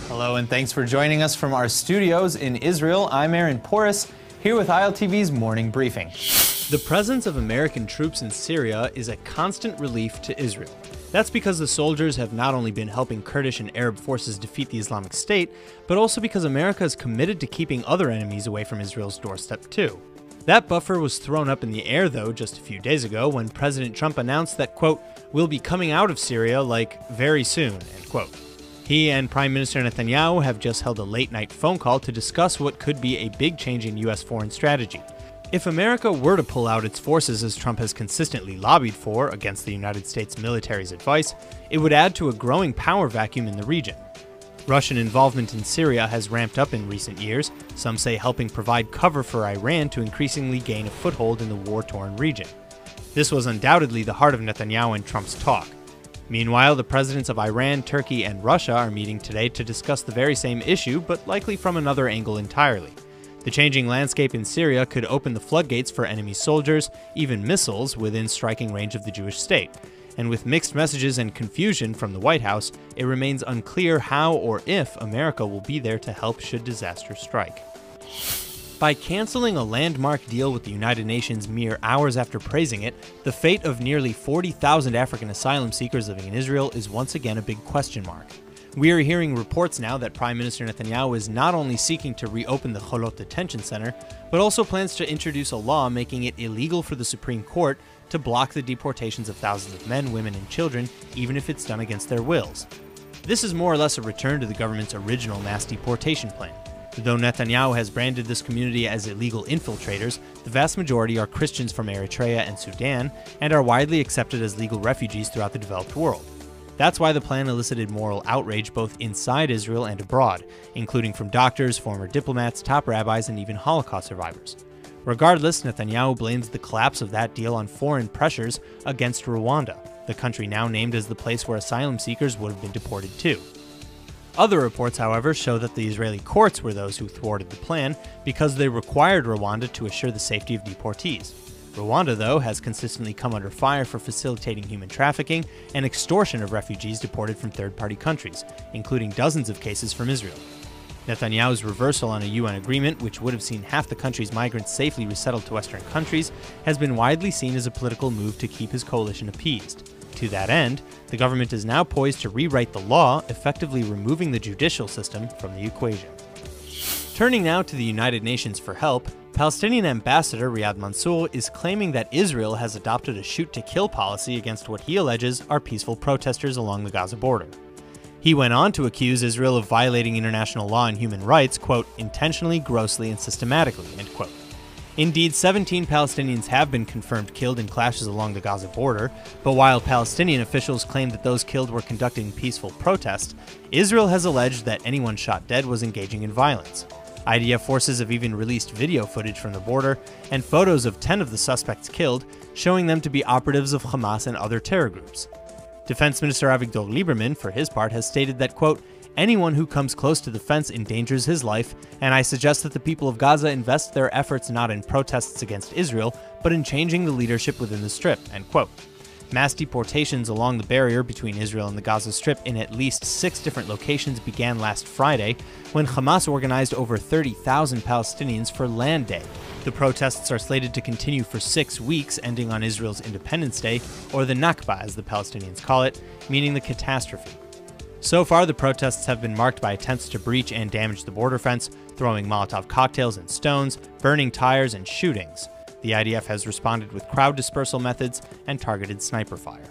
Hello and thanks for joining us from our studios in Israel. I'm Aaron Porras, here with ILTV's Morning Briefing. The presence of American troops in Syria is a constant relief to Israel. That's because the soldiers have not only been helping Kurdish and Arab forces defeat the Islamic State, but also because America is committed to keeping other enemies away from Israel's doorstep too. That buffer was thrown up in the air, though, just a few days ago when President Trump announced that, quote, "we'll be coming out of Syria, very soon," end quote. He and Prime Minister Netanyahu have just held a late-night phone call to discuss what could be a big change in U.S. foreign strategy. If America were to pull out its forces as Trump has consistently lobbied for against the United States military's advice, it would add to a growing power vacuum in the region. Russian involvement in Syria has ramped up in recent years, some say helping provide cover for Iran to increasingly gain a foothold in the war-torn region. This was undoubtedly the heart of Netanyahu and Trump's talk. Meanwhile, the presidents of Iran, Turkey, and Russia are meeting today to discuss the very same issue, but likely from another angle entirely. The changing landscape in Syria could open the floodgates for enemy soldiers, even missiles, within striking range of the Jewish state. And with mixed messages and confusion from the White House, it remains unclear how or if America will be there to help should disaster strike. By canceling a landmark deal with the United Nations mere hours after praising it, the fate of nearly 40,000 African asylum seekers living in Israel is once again a big question mark. We are hearing reports now that Prime Minister Netanyahu is not only seeking to reopen the Cholot Detention Center, but also plans to introduce a law making it illegal for the Supreme Court to block the deportations of thousands of men, women, and children, even if it's done against their wills. This is more or less a return to the government's original mass deportation plan. Though Netanyahu has branded this community as illegal infiltrators, the vast majority are Christians from Eritrea and Sudan and are widely accepted as legal refugees throughout the developed world. That's why the plan elicited moral outrage both inside Israel and abroad, including from doctors, former diplomats, top rabbis, and even Holocaust survivors. Regardless, Netanyahu blames the collapse of that deal on foreign pressures against Rwanda, the country now named as the place where asylum seekers would have been deported to. Other reports, however, show that the Israeli courts were those who thwarted the plan because they required Rwanda to assure the safety of deportees. Rwanda, though, has consistently come under fire for facilitating human trafficking and extortion of refugees deported from third-party countries, including dozens of cases from Israel. Netanyahu's reversal on a UN agreement, which would have seen half the country's migrants safely resettled to Western countries, has been widely seen as a political move to keep his coalition appeased. To that end, the government is now poised to rewrite the law, effectively removing the judicial system from the equation. Turning now to the United Nations for help, Palestinian Ambassador Riyad Mansour is claiming that Israel has adopted a shoot-to-kill policy against what he alleges are peaceful protesters along the Gaza border. He went on to accuse Israel of violating international law and human rights, quote, intentionally, grossly, and systematically, end quote. Indeed, 17 Palestinians have been confirmed killed in clashes along the Gaza border, but while Palestinian officials claim that those killed were conducting peaceful protests, Israel has alleged that anyone shot dead was engaging in violence. IDF forces have even released video footage from the border and photos of 10 of the suspects killed, showing them to be operatives of Hamas and other terror groups. Defense Minister Avigdor Lieberman, for his part, has stated that, quote, anyone who comes close to the fence endangers his life, and I suggest that the people of Gaza invest their efforts not in protests against Israel, but in changing the leadership within the Strip, end quote. Mass deportations along the barrier between Israel and the Gaza Strip in at least 6 different locations began last Friday, when Hamas organized over 30,000 Palestinians for Land Day. The protests are slated to continue for 6 weeks, ending on Israel's Independence Day, or the Nakba as the Palestinians call it, meaning the catastrophe. So far, the protests have been marked by attempts to breach and damage the border fence, throwing Molotov cocktails and stones, burning tires, and shootings. The IDF has responded with crowd dispersal methods and targeted sniper fire.